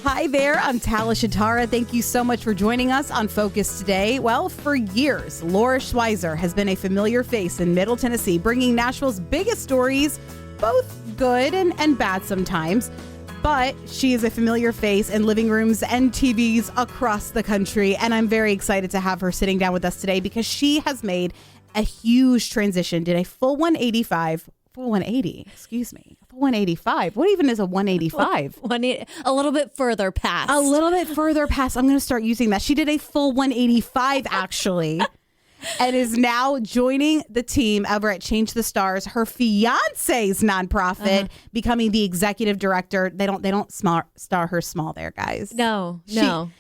Hi there, I'm Talisha Tara. Thank you so much for joining us on Focus today. Well, for years, Laura Schweizer has been a familiar face in Middle Tennessee, bringing Nashville's biggest stories, both good and bad sometimes. But she is a familiar face in living rooms and TVs across the country. And I'm very excited to have her sitting down with us today because she has made a huge transition, did a full 185. Full 180, excuse me. Full 185. What even is a 185? A little bit further past. A little bit further past. I'm going to start using that. She did a full 185, actually, and is now joining the team over at Change the Stars, her fiance's nonprofit, becoming the executive director. They don't star her small there, guys. No.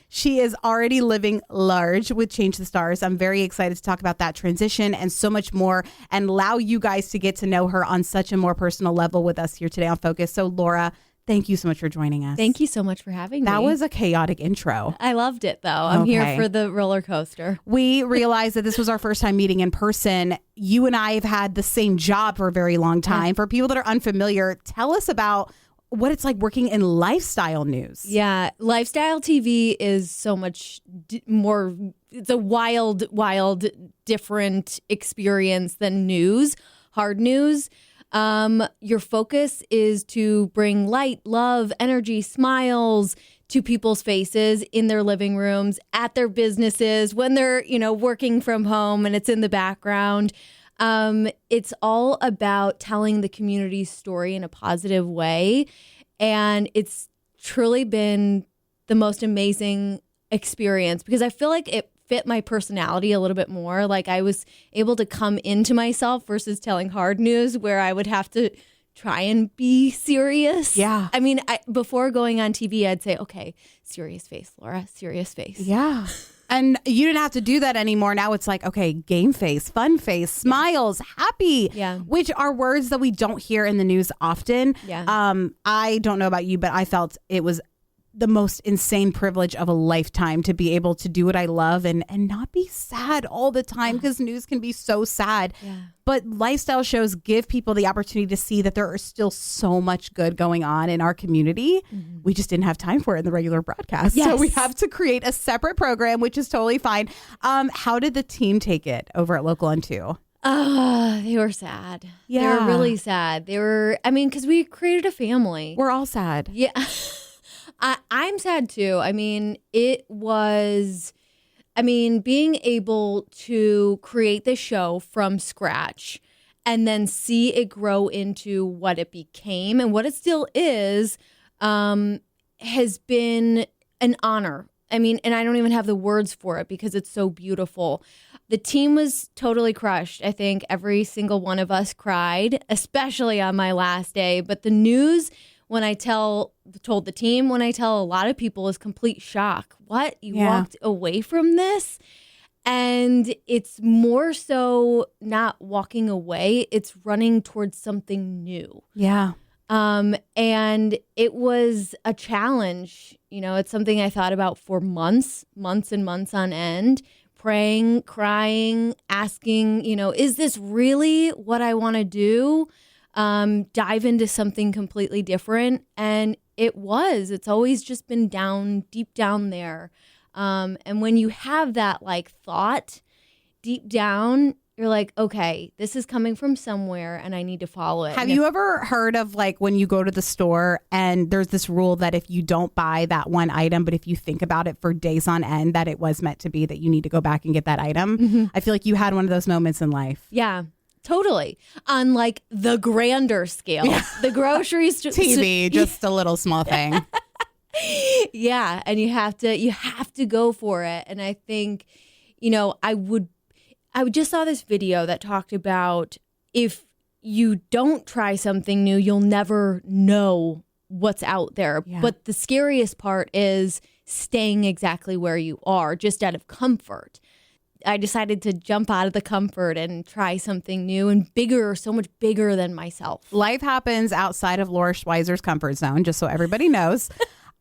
She is already living large with Change the Stars. I'm very excited to talk about that transition and so much more and allow you guys to get to know her on such a more personal level with us here today on Focus. So, Laura, thank you so much for joining us. Thank you so much for having me. That was a chaotic intro. I loved it, though. I'm here for the roller coaster. We realized that this was our first time meeting in person. You and I have had the same job for a very long time. For people that are unfamiliar, tell us about what it's like working in lifestyle news. Yeah, lifestyle TV is so much more, it's a wild, different experience than news, hard news. Your focus is to bring light, love, energy, smiles to people's faces in their living rooms, at their businesses, when they're, working from home and it's in the background. It's all about telling the community's story in a positive way. And it's truly been the most amazing experience because I feel like it fit my personality a little bit more. Like I was able to come into myself versus telling hard news where I would have to try and be serious. Yeah. I mean, before going on TV, I'd say, okay, serious face, Laura, serious face. Yeah. And you didn't have to do that anymore. Now it's like, okay, game face, fun face, smiles, happy, which are words that we don't hear in the news often. Yeah. I don't know about you, but I felt it was the most insane privilege of a lifetime to be able to do what I love and not be sad all the time because news can be so sad. Yeah. But lifestyle shows give people the opportunity to see that there are still so much good going on in our community. Mm-hmm. We just didn't have time for it in the regular broadcast. Yes. So we have to create a separate program, which is totally fine. How did the team take it over at Local on 2? They were sad. Yeah. They were really sad. Because we created a family. We're all sad. Yeah. I'm sad too. Being able to create the show from scratch and then see it grow into what it became and what it still is, has been an honor. And I don't even have the words for it because it's so beautiful. The team was totally crushed. I think every single one of us cried, especially on my last day. But the news, when I told the team, when I tell a lot of people, is complete shock. What? You walked away from this? And it's more so not walking away. It's running towards something new. Yeah. And it was a challenge. It's something I thought about for months and months on end, praying, crying, asking, is this really what I want to do? Dive into something completely different. And it's always just been deep down there. And when you have that thought deep down, you're like, okay, this is coming from somewhere and I need to follow it. Have you ever heard of when you go to the store and there's this rule that if you don't buy that one item, but if you think about it for days on end, that it was meant to be that you need to go back and get that item? Mm-hmm. I feel like you had one of those moments in life. Yeah. Totally. On the grander scale, the groceries, TV, just a little small thing. Yeah. And you have to go for it. And I think, I just saw this video that talked about if you don't try something new, you'll never know what's out there. Yeah. But the scariest part is staying exactly where you are, just out of comfort. I decided to jump out of the comfort and try something new and bigger, so much bigger than myself. Life happens outside of Laura Schweizer's comfort zone, just so everybody knows.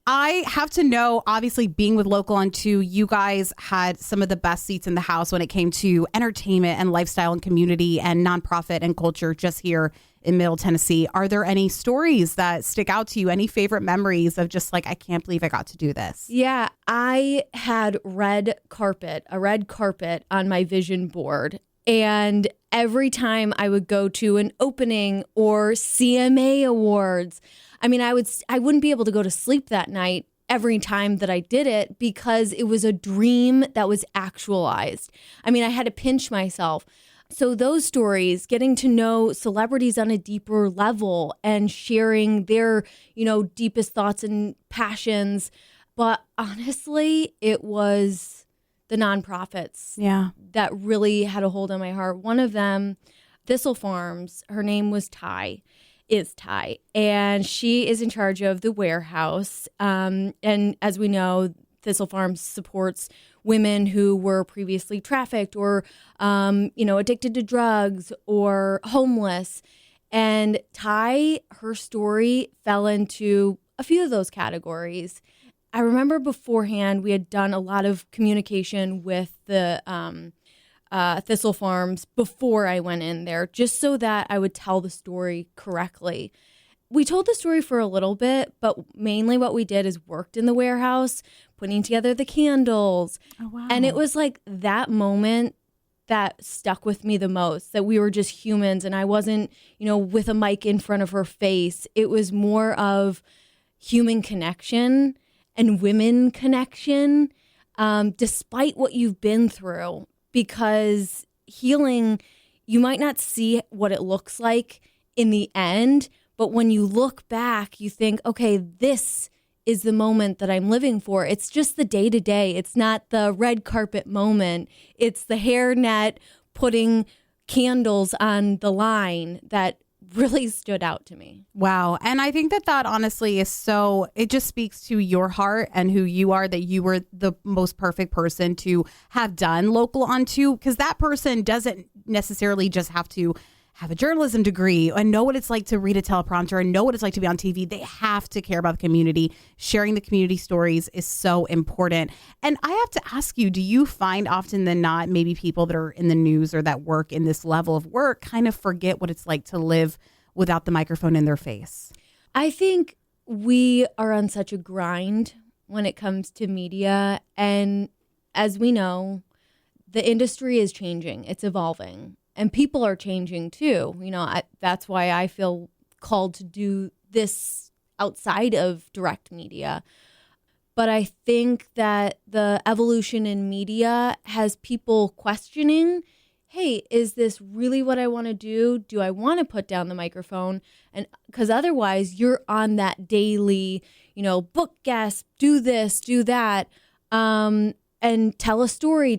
I have to know, obviously, being with Local on 2, you guys had some of the best seats in the house when it came to entertainment and lifestyle and community and nonprofit and culture just here in Middle Tennessee. Are there any stories that stick out to you? Any favorite memories of just like, I can't believe I got to do this? Yeah, I had a red carpet on my vision board. And every time I would go to an opening or CMA awards, I mean, I wouldn't be able to go to sleep that night every time that I did it because it was a dream that was actualized. I mean, I had to pinch myself. So those stories, getting to know celebrities on a deeper level and sharing their, deepest thoughts and passions. But honestly, it was the nonprofits that really had a hold on my heart. One of them, Thistle Farms, her name was is Ty, and she is in charge of the warehouse. And as we know, Thistle Farms supports women who were previously trafficked or, addicted to drugs or homeless. And Ty, her story fell into a few of those categories. I remember beforehand, we had done a lot of communication with the Thistle Farms before I went in there, just so that I would tell the story correctly. We told the story for a little bit, but mainly what we did is worked in the warehouse, putting together the candles. Oh, wow. And it was like that moment that stuck with me the most, that we were just humans and I wasn't, with a mic in front of her face. It was more of human connection and women connection, despite what you've been through. Because healing, you might not see what it looks like in the end, but when you look back, you think, okay, this is the moment that I'm living for. It's just the day-to-day. It's not the red carpet moment. It's the hairnet putting candles on the line that really stood out to me. Wow. And I think that honestly is it just speaks to your heart and who you are, that you were the most perfect person to have done Local on 2, because that person doesn't necessarily just have to have a journalism degree and know what it's like to read a teleprompter and know what it's like to be on TV. They have to care about the community. Sharing the community stories is so important. And I have to ask you, do you find often than not, maybe people that are in the news or that work in this level of work kind of forget what it's like to live without the microphone in their face? I think we are on such a grind when it comes to media. And as we know, the industry is changing. It's evolving. And people are changing too. That's why I feel called to do this outside of direct media. But I think that the evolution in media has people questioning, hey, is this really what I want to do? Do I want to put down the microphone? And because otherwise you're on that daily, book guests, do this, do that. And tell a story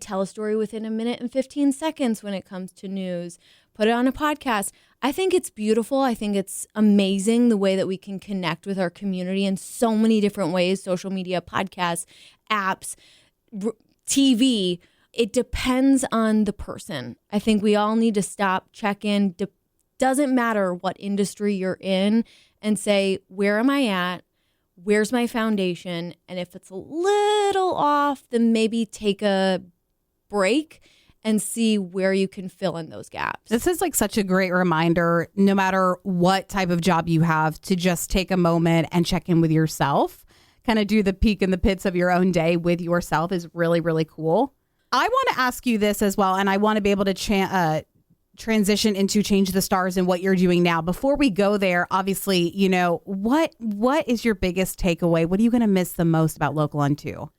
within a minute and 15 seconds when it comes to news. Put it on a podcast. I think it's beautiful. I think it's amazing the way that we can connect with our community in so many different ways, social media, podcasts, apps, TV. It depends on the person. I think we all need to stop, check in. Doesn't matter what industry you're in, and say, where am I at? Where's my foundation? And if it's a little off, then maybe take a break and see where you can fill in those gaps. This is like such a great reminder, no matter what type of job you have, to just take a moment and check in with yourself. Kind of do the peek in the pits of your own day with yourself is really, really cool. I want to ask you this as well, and I want to be able to transition into Change the Stars and what you're doing now. Before we go there, obviously, what is your biggest takeaway? What are you going to miss the most about Local on 2?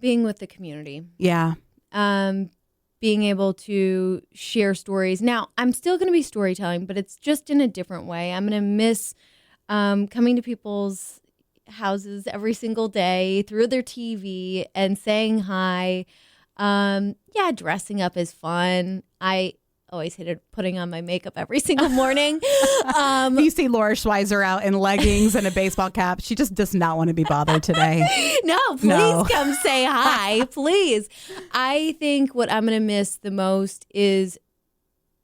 Being with the community. Yeah. Being able to share stories. Now, I'm still going to be storytelling, but it's just in a different way. I'm going to miss coming to people's houses every single day through their TV and saying hi. Dressing up is fun. I always hated putting on my makeup every single morning. You see Laura Schweizer out in leggings and a baseball cap. She just does not want to be bothered today. No, please come say hi, please. I think what I'm going to miss the most is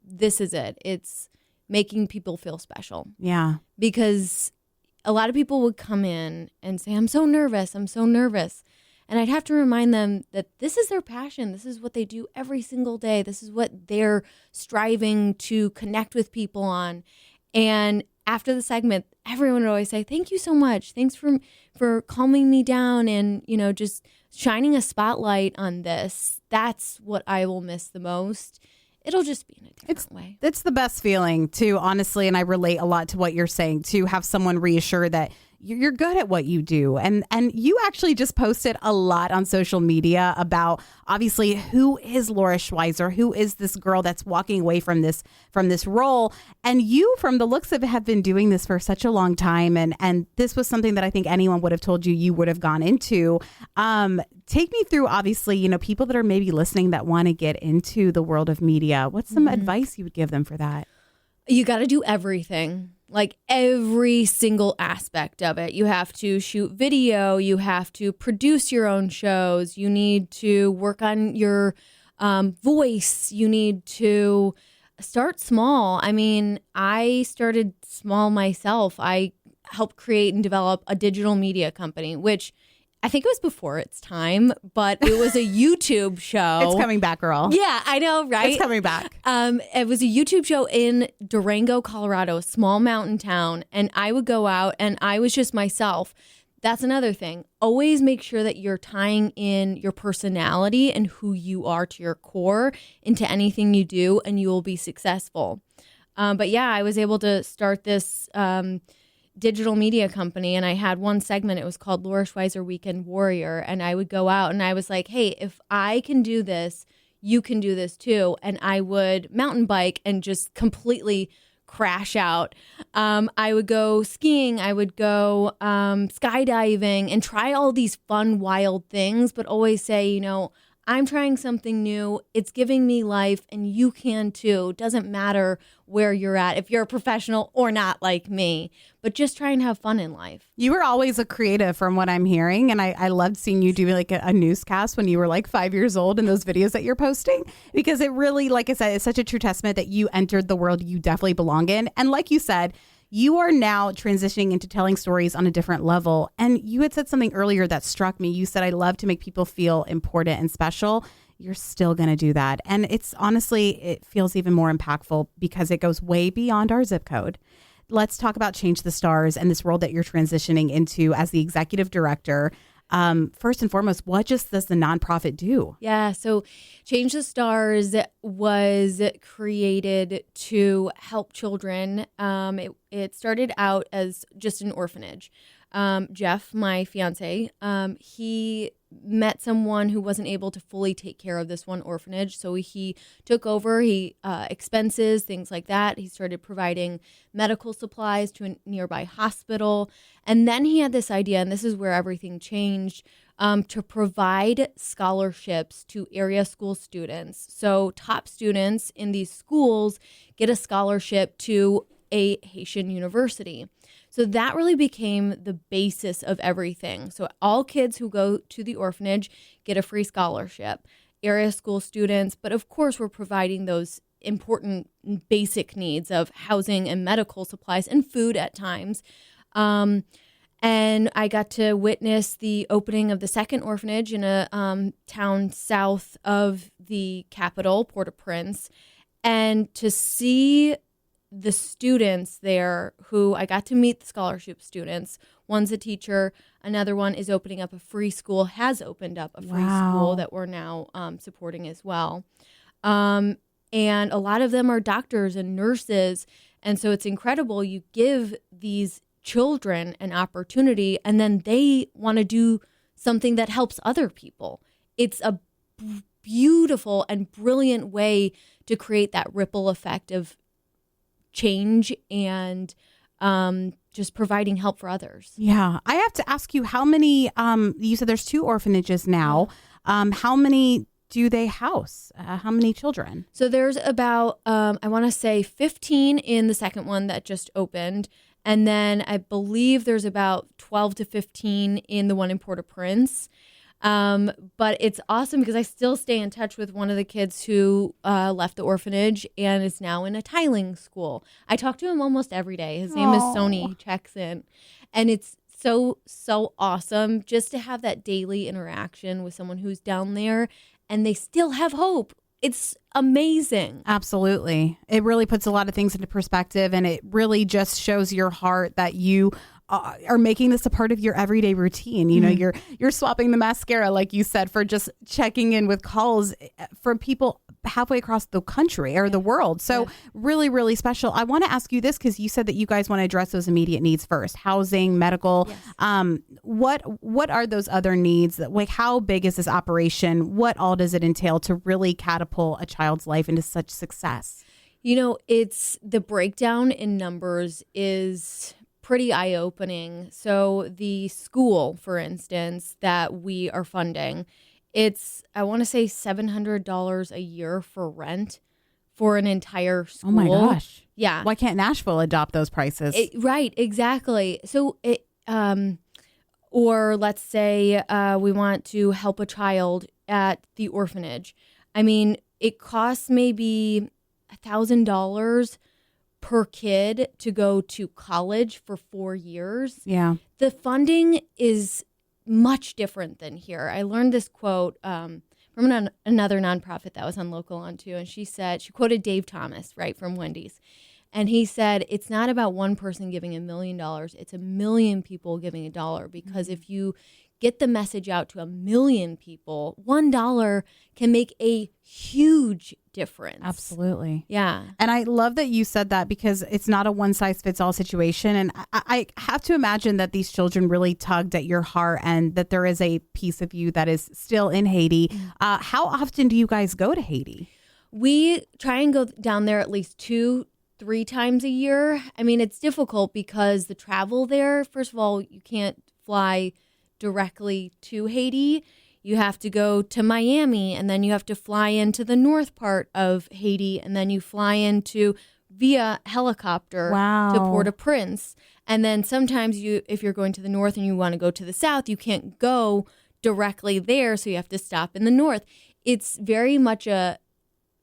this is it. It's making people feel special. Yeah. Because a lot of people would come in and say, I'm so nervous. I'm so nervous. And I'd have to remind them that this is their passion. This is what they do every single day. This is what they're striving to connect with people on. And after the segment, everyone would always say, thank you so much. Thanks for calming me down and, just shining a spotlight on this. That's what I will miss the most. It'll just be in a different way. It's the best feeling too, honestly. And I relate a lot to what you're saying, to have someone reassure that you're good at what you do. And you actually just posted a lot on social media about, obviously, who is Laura Schweizer? Who is this girl that's walking away from this role? And you, from the looks of it, have been doing this for such a long time. And this was something that I think anyone would have told you would have gone into. Take me through, obviously, people that are maybe listening that want to get into the world of media. What's some advice you would give them for that? You got to do everything. Like every single aspect of it. You have to shoot video. You have to produce your own shows. You need to work on your voice. You need to start small. I mean, I started small myself. I helped create and develop a digital media company, which I think it was before its time, but it was a YouTube show. It's coming back, girl. Yeah, I know, right? It's coming back. It was a YouTube show in Durango, Colorado, a small mountain town. And I would go out and I was just myself. That's another thing. Always make sure that you're tying in your personality and who you are to your core into anything you do, and you will be successful. But yeah, I was able to start this digital media company, and I had one segment. It was called Laura Schweizer Weekend Warrior, and I would go out and I was like, hey, if I can do this, you can do this too. And I would mountain bike and just completely crash out. I would go skiing, I would go skydiving and try all these fun, wild things, but always say, I'm trying something new. It's giving me life, and you can too. It doesn't matter where you're at, if you're a professional or not like me, but just try and have fun in life. You were always a creative from what I'm hearing. And I loved seeing you do like a newscast when you were like 5 years old in those videos that you're posting, because it really, like I said, it's such a true testament that you entered the world you definitely belong in. And like you said, you are now transitioning into telling stories on a different level. And you had said something earlier that struck me. You said, I love to make people feel important and special. You're still going to do that. And it's honestly, it feels even more impactful because it goes way beyond our zip code. Let's talk about Change the Stars and this role that you're transitioning into as the executive director. First and foremost, what just does the nonprofit do? Yeah, so Change the Stars was created to help children. It started out as just an orphanage. Jeff, my fiance, he met someone who wasn't able to fully take care of this one orphanage. So he took over, expenses, things like that. He started providing medical supplies to a nearby hospital. And then he had this idea, and this is where everything changed, to provide scholarships to area school students. So top students in these schools get a scholarship to a Haitian university. So that really became the basis of everything. So all kids who go to the orphanage get a free scholarship, area school students, but of course we're providing those important basic needs of housing and medical supplies and food at times. And I got to witness the opening of the second orphanage in a town south of the capital, Port-au-Prince, and to see the students there who I got to meet the scholarship students. One's a teacher. Another one is opening up a free school, has opened up a free school that we're now supporting as well. And a lot of them are doctors and nurses. And so it's incredible. You give these children an opportunity and then they want to do something that helps other people. It's a beautiful and brilliant way to create that ripple effect of change and just providing help for others. Yeah. I have to ask you, how many, you said there's 2 orphanages now. How many do they house? How many children? So there's about, I want to say 15 in the second one that just opened. And then I believe there's about 12 to 15 in the one in Port-au-Prince. But it's awesome because I still stay in touch with one of the kids who left the orphanage and is now in a tiling school. I talk to him almost every day. His name is Sony. He checks in. And it's so awesome just to have that daily interaction with someone who's down there and they still have hope. It's amazing. Absolutely. It really puts a lot of things into perspective, and it really just shows your heart that you are making this a part of your everyday routine. You know, you're swapping the mascara, like you said, for just checking in with calls from people halfway across the country or the world. So really, really special. I want to ask you this, because you said that you guys want to address those immediate needs first: housing, medical. Yes. What are those other needs? Like, how big is this operation? What all does it entail to really catapult a child's life into such success? You know, it's the breakdown in numbers is pretty eye-opening. So the school, for instance, that we are funding, it's, I want to say $700 a year for rent for an entire school. Oh my gosh. Yeah. Why can't Nashville adopt those prices? Right, exactly. So or let's say we want to help a child at the orphanage. I mean, it costs maybe $1,000 per kid to go to college for 4 years. Yeah. The funding is much different than here. I learned this quote from another nonprofit that was on Local On too, and she quoted Dave Thomas, right, from Wendy's. And he said, it's not about one person giving $1 million. It's 1 million people giving $1, because if you get the message out to 1 million people, $1 can make a huge difference. Absolutely. Yeah. And I love that you said that, because it's not a one size fits all situation. And I have to imagine that these children really tugged at your heart, and that there is a piece of you that is still in Haiti. How often do you guys go to Haiti? We try and go down there at least 2-3 times a year. I mean, it's difficult because the travel there, first of all, you can't fly directly to Haiti. You have to go to Miami, and then you have to fly into the north part of Haiti, and then you fly into via helicopter to Port-au-Prince. And then sometimes if you're going to the north and you want to go to the south, you can't go directly there, so you have to stop in the north. It's very much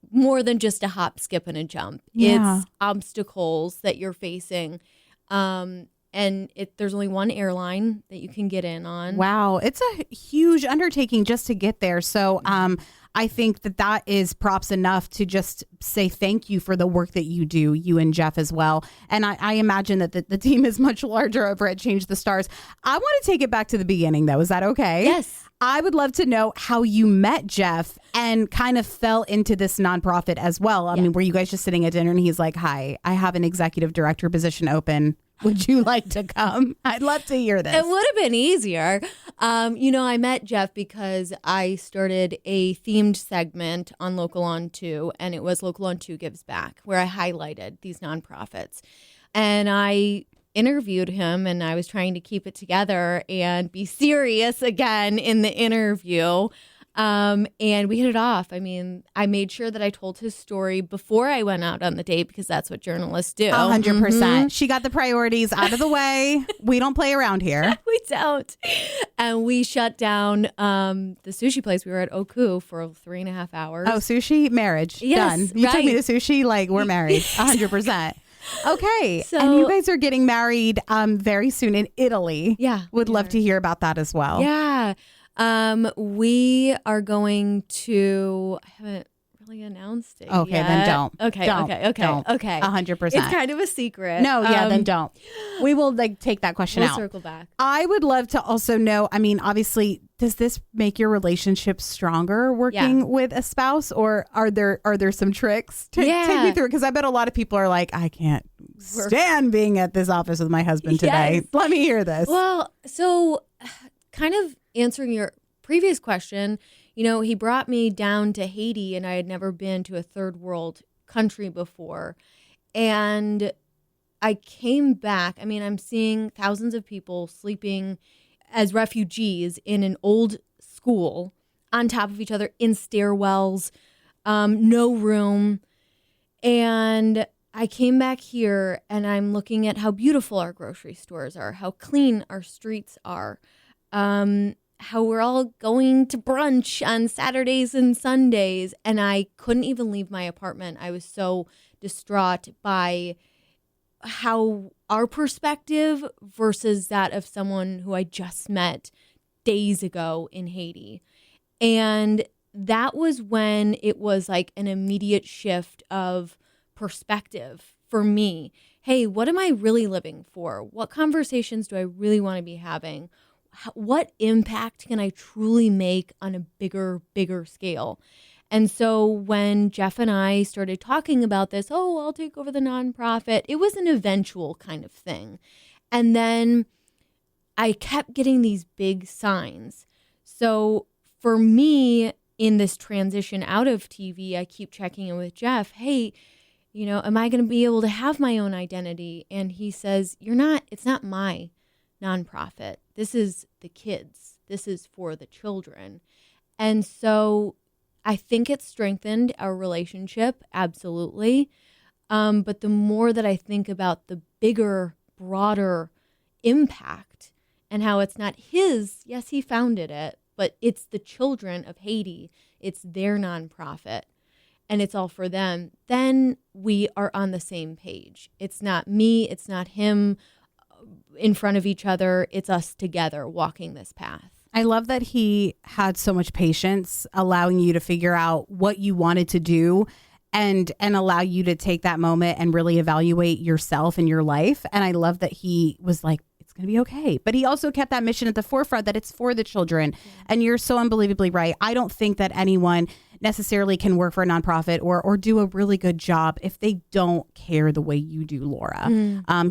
more than just a hop, skip, and a jump. Yeah. It's obstacles that you're facing. And there's only one airline that you can get in on. Wow. It's a huge undertaking just to get there. So I think that is props enough to just say thank you for the work that you do, you and Jeff as well. And I imagine that the team is much larger over at Change the Stars. I want to take it back to the beginning, though. Is that okay? Yes. I would love to know how you met Jeff and kind of fell into this nonprofit as well. I mean, were you guys just sitting at dinner and he's like, hi, I have an executive director position open. Would you like to come? I'd love to hear this. It would have been easier. I met Jeff because I started a themed segment on Local On 2, and it was Local On 2 Gives Back, where I highlighted these nonprofits. And I interviewed him, and I was trying to keep it together and be serious again in the interview. And we hit it off. I mean, I made sure that I told his story before I went out on the date, because that's what journalists do. 100%. She got the priorities out of the way. We don't play around here. We don't. And we shut down the sushi place. We were at Oku for 3.5 hours. Oh, sushi? Marriage. Yes, done. You took me to sushi, like we're married. 100%. Okay. So, and you guys are getting married very soon in Italy. Yeah. Would love to hear about that as well. Yeah. We are going to, I haven't really announced it Okay, yet. then don't. Okay. Don't. 100%. It's kind of a secret. No, then don't. We will take that question out. We'll circle back. I would love to also know, I mean, obviously, does this make your relationship stronger working with a spouse, or are there some tricks? Take me through it, because I bet a lot of people are like, I can't stand being at this office with my husband today. Yes. Let me hear this. Well, so kind of answering your previous question, he brought me down to Haiti, and I had never been to a third world country before. And I came back. I mean, I'm seeing thousands of people sleeping as refugees in an old school on top of each other in stairwells, no room. And I came back here, and I'm looking at how beautiful our grocery stores are, how clean our streets are, how we're all going to brunch on Saturdays and Sundays. And I couldn't even leave my apartment. I was so distraught by how our perspective versus that of someone who I just met days ago in Haiti. And that was when it was like an immediate shift of perspective for me. Hey, what am I really living for? What conversations do I really want to be having? What impact can I truly make on a bigger scale? And so when Jeff and I started talking about this, I'll take over the nonprofit, it was an eventual kind of thing. And then I kept getting these big signs. So for me, in this transition out of TV, I keep checking in with Jeff. Hey, am I going to be able to have my own identity? And he says, it's not my nonprofit. This is the kids. This is for the children. And so I think it's strengthened our relationship, absolutely. But the more that I think about the bigger, broader impact and how it's not his, yes, he founded it, but it's the children of Haiti. It's their nonprofit, and it's all for them. Then we are on the same page. It's not me. It's not him in front of each other. It's us together walking this path. I love that he had so much patience, allowing you to figure out what you wanted to do and allow you to take that moment and really evaluate yourself and your life. And I love that he was like, it's going to be okay. But he also kept that mission at the forefront, that it's for the children. Yeah. And you're so unbelievably right. I don't think that anyone necessarily can work for a nonprofit or do a really good job if they don't care the way you do, Laura.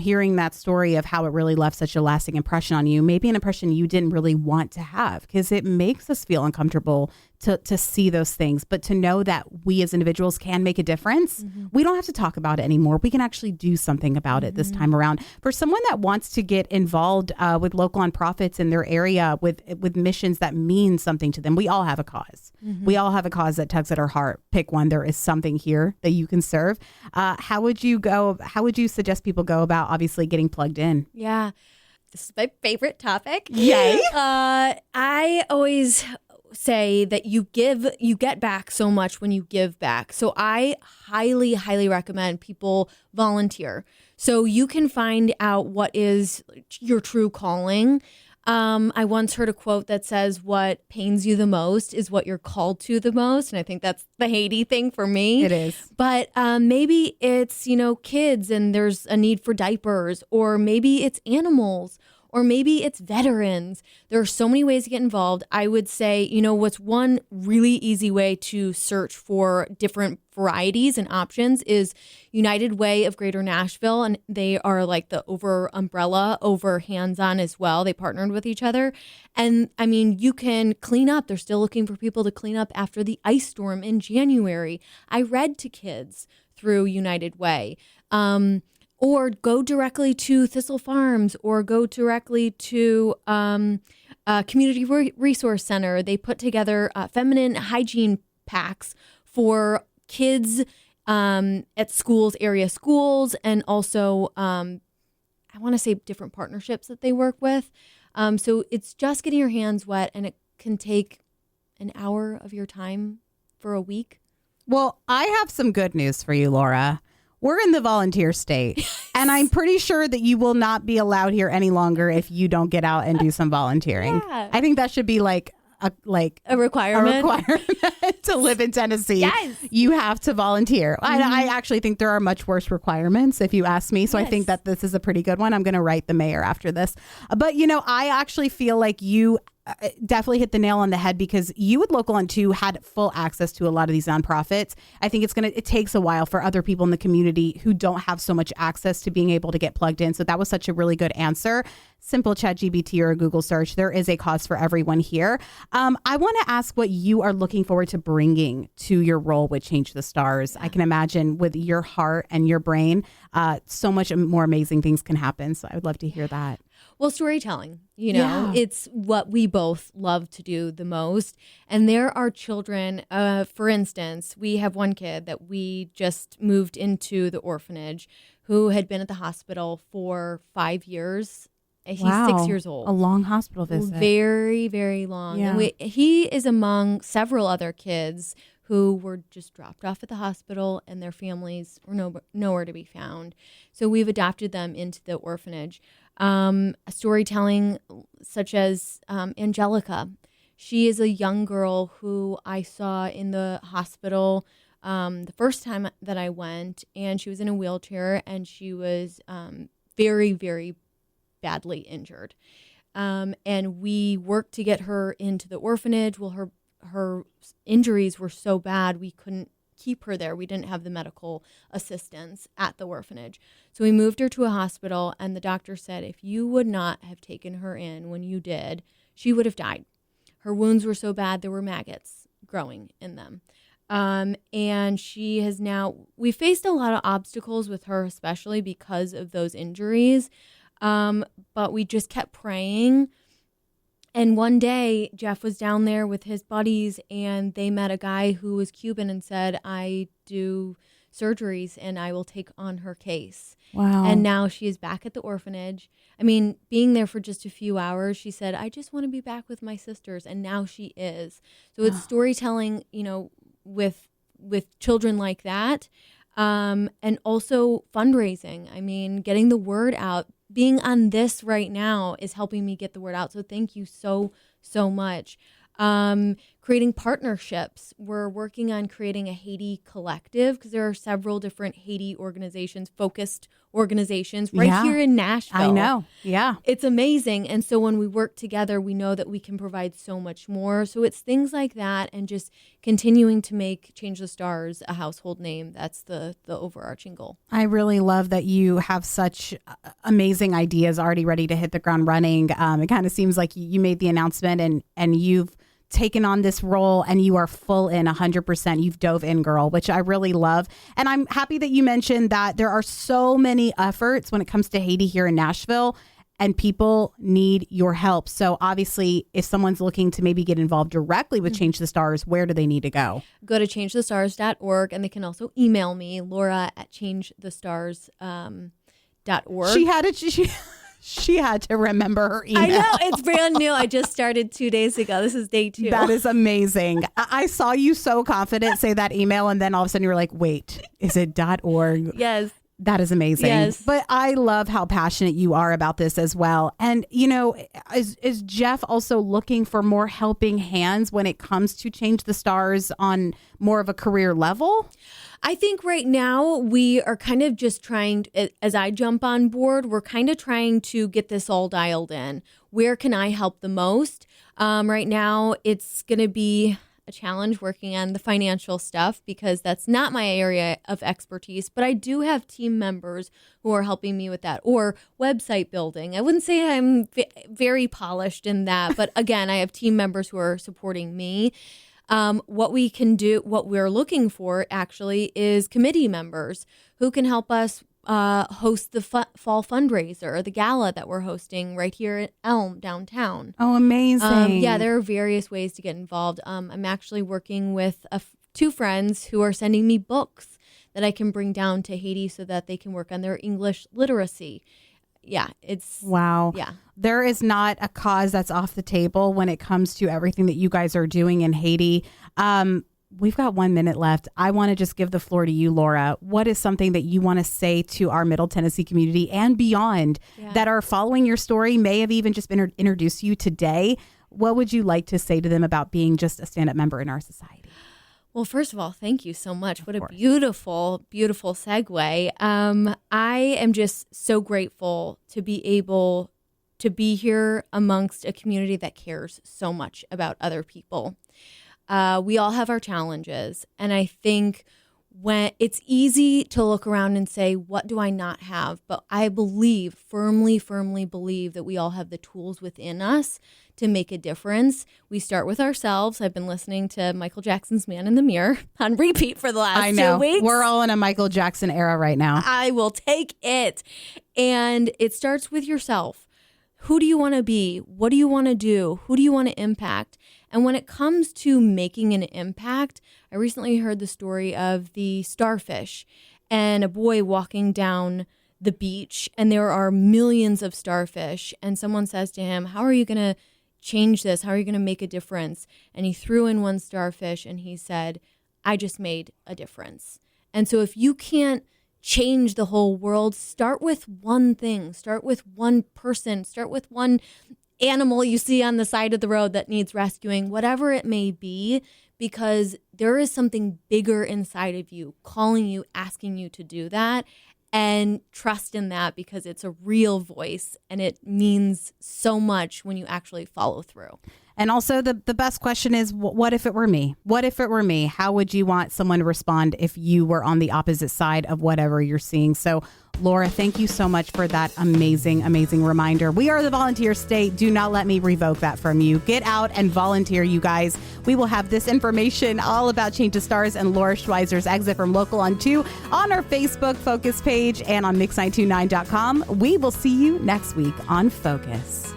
Hearing that story of how it really left such a lasting impression on you, maybe an impression you didn't really want to have, because it makes us feel uncomfortable to see those things. But to know that we as individuals can make a difference, we don't have to talk about it anymore. We can actually do something about it this time around. For someone that wants to get involved with local nonprofits in their area with missions that mean something to them, we all have a cause. We all have a cause that tugs at our heart. Pick one. There is something here that you can serve. How would you suggest people go about obviously getting plugged in? Yeah. This is my favorite topic. Yay. I always say that you get back so much when you give back. So I highly recommend people volunteer. So you can find out what is your true calling. I once heard a quote that says, what pains you the most is what you're called to the most. And I think that's the Haiti thing for me. It is. But maybe it's, kids and there's a need for diapers, or maybe it's animals, or maybe it's veterans. There are so many ways to get involved. I would say, what's one really easy way to search for different varieties and options is United Way of Greater Nashville. And they are like the over umbrella, over hands-on as well. They partnered with each other. And I mean, you can clean up. They're still looking for people to clean up after the ice storm in January. I read to kids through United Way. Or go directly to Thistle Farms, or go directly to Community Resource Center. They put together feminine hygiene packs for kids at schools, area schools, and also I want to say different partnerships that they work with. So it's just getting your hands wet, and it can take an hour of your time for a week. Well, I have some good news for you, Laura. We're in the volunteer state, and I'm pretty sure that you will not be allowed here any longer if you don't get out and do some volunteering. Yeah. I think that should be like a requirement. To live in Tennessee. Yes. You have to volunteer. I actually think there are much worse requirements, if you ask me. So yes. I think that this is a pretty good one. I'm going to write the mayor after this. But, I actually feel like you definitely hit the nail on the head, because you with Local On 2 had full access to a lot of these nonprofits. I think it takes a while for other people in the community who don't have so much access to being able to get plugged in. So that was such a really good answer. Simple ChatGPT or a Google search. There is a cause for everyone here. I want to ask what you are looking forward to bringing to your role with Change the Stars. I can imagine with your heart and your brain, so much more amazing things can happen. So I would love to hear that. Well, storytelling, it's what we both love to do the most. And there are children, for instance, we have one kid that we just moved into the orphanage who had been at the hospital for 5 years. He's 6 years old. A long hospital visit. Very, very long. Yeah. And he is among several other kids who were just dropped off at the hospital and their families were nowhere to be found. So we've adopted them into the orphanage. Storytelling such as Angelica. She is a young girl who I saw in the hospital the first time that I went, and she was in a wheelchair, and she was very, very badly injured. And we worked to get her into the orphanage. Well, her injuries were so bad we couldn't keep her there. We didn't have the medical assistance at the orphanage. So we moved her to a hospital, and the doctor said, if you would not have taken her in when you did, she would have died. Her wounds were so bad, there were maggots growing in them. And she has now, we faced a lot of obstacles with her, especially because of those injuries. But we just kept praying. And one day, Jeff was down there with his buddies, and they met a guy who was Cuban and said, I do surgeries, and I will take on her case. Wow. And now she is back at the orphanage. I mean, being there for just a few hours, she said, I just want to be back with my sisters. And now she is. So it's storytelling, with children like that. And also fundraising. I mean, getting the word out. Being on this right now is helping me get the word out. So thank you so, so much. Creating partnerships. We're working on creating a Haiti collective because there are several different Haiti organizations, focused organizations here in Nashville. I know. Yeah. It's amazing. And so when we work together, we know that we can provide so much more. So it's things like that and just continuing to make Change the Stars a household name. That's the overarching goal. I really love that you have such amazing ideas already ready to hit the ground running. It kind of seems like you made the announcement and you've taken on this role and you are full in 100%. You've dove in, girl, which I really love. And I'm happy that you mentioned that there are so many efforts when it comes to Haiti here in Nashville and people need your help. So obviously, if someone's looking to maybe get involved directly with Change the Stars, where do they need to go? Go to changethestars.org, and they can also email me, Laura@changethestars.org. She had to remember her email. I know. It's brand new. I just started 2 days ago. This is day 2. That is amazing. I saw you so confident say that email, and then all of a sudden you were like, wait, is it .org? Yes. That is amazing. Yes. But I love how passionate you are about this as well. And, is Jeff also looking for more helping hands when it comes to Change the Stars on more of a career level? I think right now we are kind of just trying, as I jump on board, we're kind of trying to get this all dialed in. Where can I help the most? Right now, it's going to be a challenge working on the financial stuff because that's not my area of expertise, but I do have team members who are helping me with that, or website building. I wouldn't say I'm very polished in that, but again, I have team members who are supporting me. What we can do, what we're looking for actually is committee members who can help us host the fall fundraiser, the gala that we're hosting right here at Elm downtown. Oh, amazing. Yeah, there are various ways to get involved. I'm actually working with 2 friends who are sending me books that I can bring down to Haiti so that they can work on their English literacy. Yeah, it's... Wow. Yeah. There is not a cause that's off the table when it comes to everything that you guys are doing in Haiti. We've got 1 minute left. I want to just give the floor to you, Laura. What is something that you want to say to our Middle Tennessee community and beyond that are following your story, may have even just been introduced to you today? What would you like to say to them about being just a stand-up member in our society? Well, first of all, thank you so much. What a beautiful, beautiful segue. I am just so grateful to be able to be here amongst a community that cares so much about other people. We all have our challenges. And I think when it's easy to look around and say, what do I not have? But I firmly believe that we all have the tools within us to make a difference. We start with ourselves. I've been listening to Michael Jackson's Man in the Mirror on repeat for the last 2 weeks. We're all in a Michael Jackson era right now. I will take it. And it starts with yourself. Who do you want to be? What do you want to do? Who do you want to impact? And when it comes to making an impact, I recently heard the story of the starfish and a boy walking down the beach, and there are millions of starfish. And someone says to him, how are you going to change this? How are you going to make a difference? And he threw in one starfish and he said, I just made a difference. And so if you can't change the whole world, start with one thing, start with one person, start with one animal you see on the side of the road that needs rescuing, whatever it may be, because there is something bigger inside of you calling you, asking you to do that. And trust in that, because it's a real voice and it means so much when you actually follow through. And also the best question is, what if it were me? What if it were me? How would you want someone to respond if you were on the opposite side of whatever you're seeing? So, Laura, thank you so much for that amazing, amazing reminder. We are the volunteer state. Do not let me revoke that from you. Get out and volunteer, you guys. We will have this information all about Change the Stars and Laura Schweizer's Exit from Local on 2 on our Facebook Focus page and on mix929.com. We will see you next week on Focus.